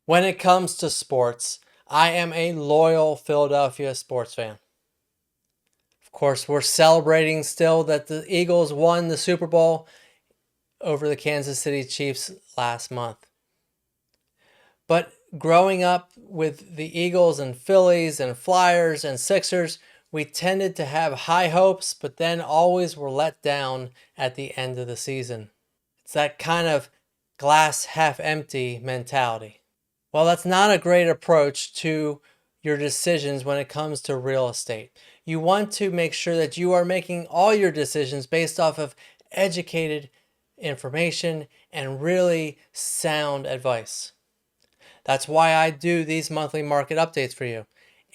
When it comes to sports, I am a loyal Philadelphia sports fan. Of course, we're celebrating still that the Eagles won the Super Bowl over the Kansas City Chiefs last month. But growing up with the Eagles and Phillies and Flyers and Sixers, we tended to have high hopes, but then always were let down at the end of the season. It's that kind of glass half empty mentality. Well, that's not a great approach to your decisions when it comes to real estate. You want to make sure that you are making all your decisions based off of educated information and really sound advice. That's why I do these monthly market updates for you.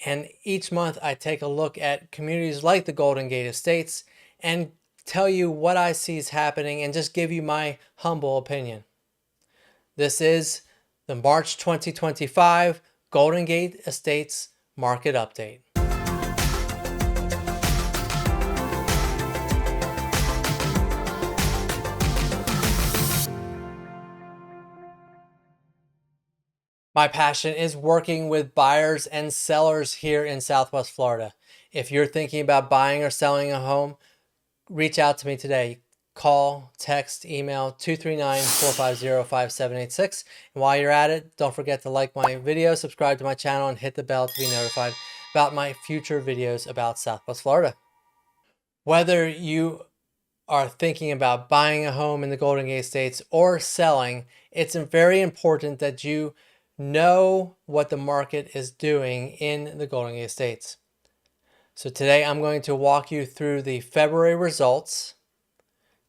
And each month I take a look at communities like the Golden Gate Estates and tell you what I see is happening and just give you my humble opinion. This is the March 2025 Golden Gate Estates Market Update. My passion is working with buyers and sellers here in Southwest Florida. If you're thinking about buying or selling a home, reach out to me today. Call, text, email 239-450-5786. And while you're at it, don't forget to like my video, subscribe to my channel, and hit the bell to be notified about my future videos about Southwest Florida. Whether you are thinking about buying a home in the Golden Gate Estates or selling, it's very important that you know what the market is doing in the Golden Gate Estates. So today I'm going to walk you through the February results,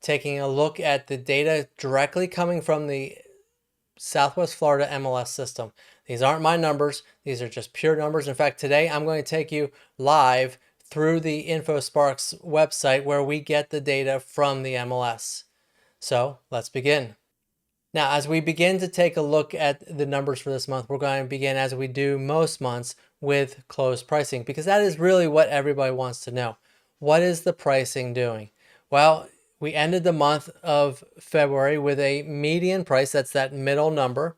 taking a look at the data directly coming from the Southwest Florida MLS system. These aren't my numbers. These are just pure numbers. In fact, today I'm going to take you live through the InfoSparks website where we get the data from the MLS. So let's begin. Now, as we begin to take a look at the numbers for this month, we're going to begin, as we do most months, with closed pricing, because that is really what everybody wants to know. What is the pricing doing? Well, we ended the month of February with a median price, that's that middle number,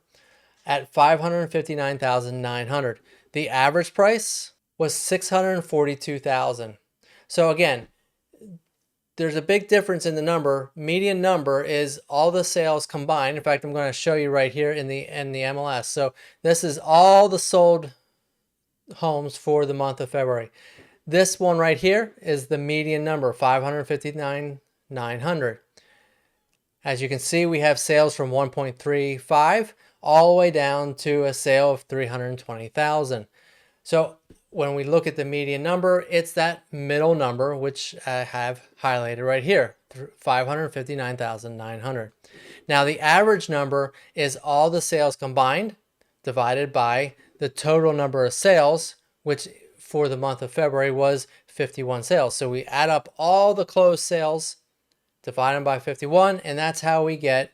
at $559,900. The average price was $642,000. So again, there's a big difference in the number. Median number is all the sales combined. In fact, I'm going to show you right here in the MLS. So this is all the sold homes for the month of February. This one right here is the median number, 559,900. As you can see, we have sales from 1.35 all the way down to a sale of 320,000. So when we look at the median number, it's that middle number, which I have highlighted right here, 559,900. Now, the average number is all the sales combined divided by the total number of sales, which for the month of February was 51 sales. So we add up all the closed sales, divide them by 51, and that's how we get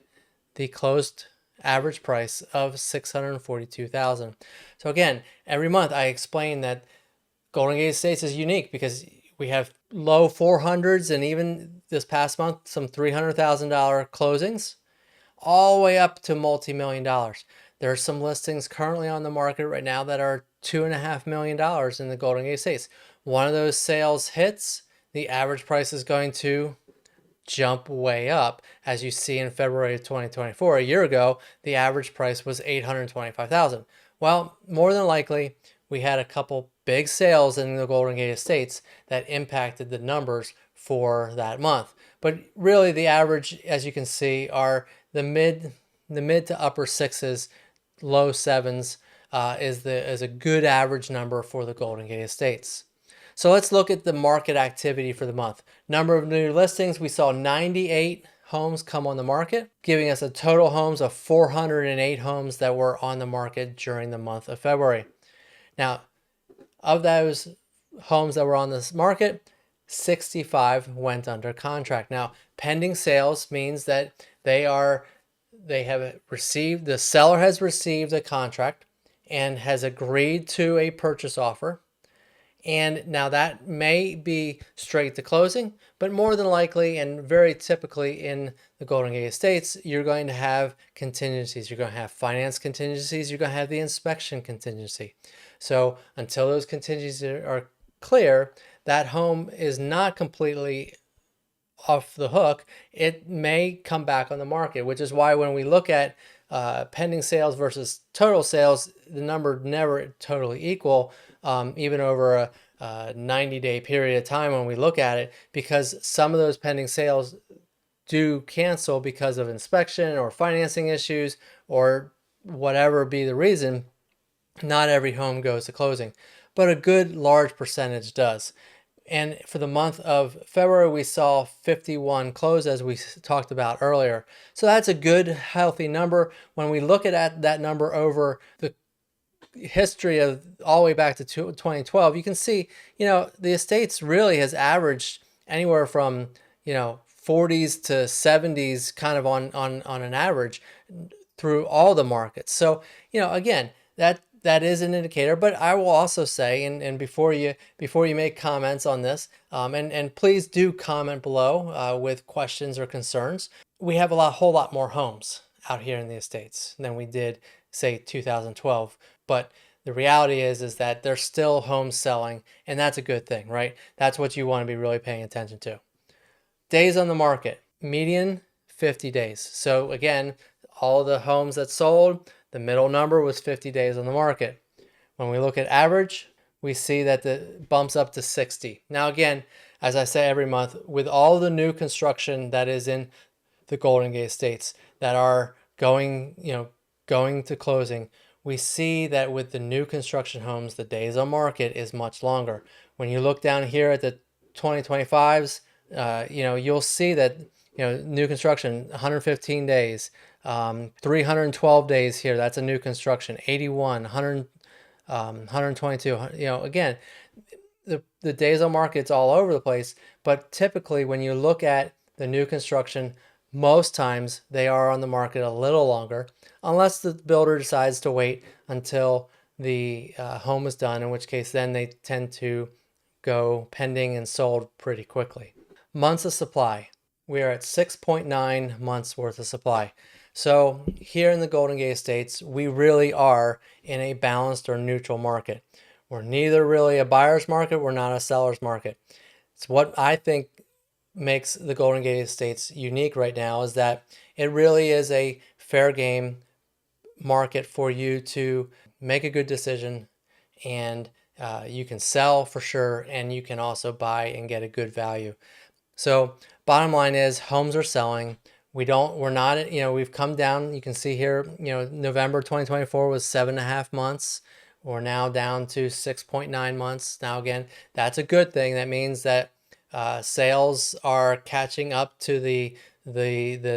the closed average price of $642,000. So again, every month I explain that Golden Gate Estates is unique because we have low 400s and even this past month some $300,000 closings, all the way up to multi-million dollars. There are some listings currently on the market right now that are $2.5 million in the Golden Gate Estates. One of those sales hits, the average price is going to jump way up. As you see in February of 2024, a year ago, the average price was $825,000. Well, more than likely, we had a couple big sales in the Golden Gate Estates that impacted the numbers for that month. But really, the average, as you can see, are the mid to upper sixes, low sevens is a good average number for the Golden Gate Estates. So let's look at the market activity for the month. Number of new listings, we saw 98 homes come on the market, giving us a total homes of 408 homes that were on the market during the month of February. Now, of those homes that were on this market, 65 went under contract. Now, pending sales means that the seller has received a contract and has agreed to a purchase offer, And now that may be straight to closing, but more than likely and very typically in the Golden Gate Estates, you're going to have contingencies. You're going to have finance contingencies. You're going to have the inspection contingency. So until those contingencies are clear, that home is not completely off the hook. It may come back on the market, which is why when we look at pending sales versus total sales, the number never totally equal, even over a 90-day period of time when we look at it, because some of those pending sales do cancel because of inspection or financing issues or whatever be the reason. Not every home goes to closing, but a good large percentage does. And for the month of February, we saw 51 close, as we talked about earlier. So that's a good, healthy number. When we look at that number over the history of all the way back to 2012, you can see, the estates really has averaged anywhere from, 40s to 70s kind of on an average through all the markets. So, again, that is an indicator, but I will also say, and before you make comments on this, and please do comment below with questions or concerns. We have whole lot more homes out here in the estates than we did, say, 2012. But the reality is that there's still homes selling, and that's a good thing, right? That's what you want to be really paying attention to. Days on the market, median 50 days. So again, all the homes that sold, the middle number was 50 days on the market. When we look at average, we see that it bumps up to 60. Now again, as I say every month, with all the new construction that is in the Golden Gate Estates that are going to closing, we see that with the new construction homes, the days on market is much longer. When you look down here at the 2025s, you'll see that, new construction, 115 days, 312 days here. That's a new construction, 81, 100, 122. Again, the days on market's all over the place. But typically, when you look at the new construction, most times they are on the market a little longer, unless the builder decides to wait until the home is done, in which case then they tend to go pending and sold pretty quickly. Months of supply. We are at 6.9 months worth of supply. So here in the Golden Gate Estates, we really are in a balanced or neutral market. We're neither really a buyer's market, we're not a seller's market. It's what I think makes the Golden Gate Estates unique right now, is that it really is a fair game market for you to make a good decision, and you can sell for sure, and you can also buy and get a good value. So bottom line is, homes are selling. We've come down. You can see here, November 2024 was 7.5 months. We're now down to 6.9 months. Now, again, that's a good thing. That means that sales are catching up to the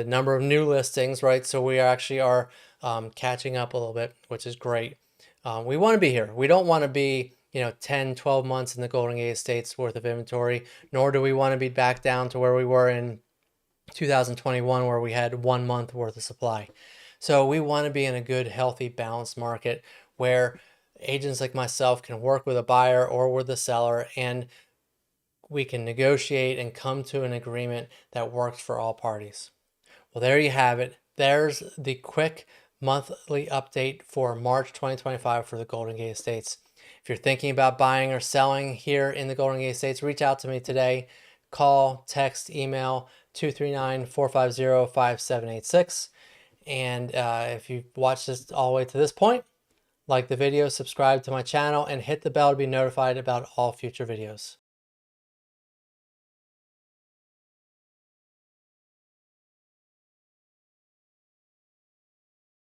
number of new listings, right? So we actually are catching up a little bit, which is great. We want to be here. We don't want to be 10, 12 months in the Golden Gate Estates worth of inventory, nor do we want to be back down to where we were in 2021, where we had 1 month worth of supply. So we want to be in a good, healthy, balanced market where agents like myself can work with a buyer or with a seller, and we can negotiate and come to an agreement that works for all parties. Well, there you have it. There's the quick monthly update for March 2025 for the Golden Gate Estates. If you're thinking about buying or selling here in the Golden Gate Estates, reach out to me today. Call, text, email 239-450-5786. And if you've watched this all the way to this point, like the video, subscribe to my channel, and hit the bell to be notified about all future videos.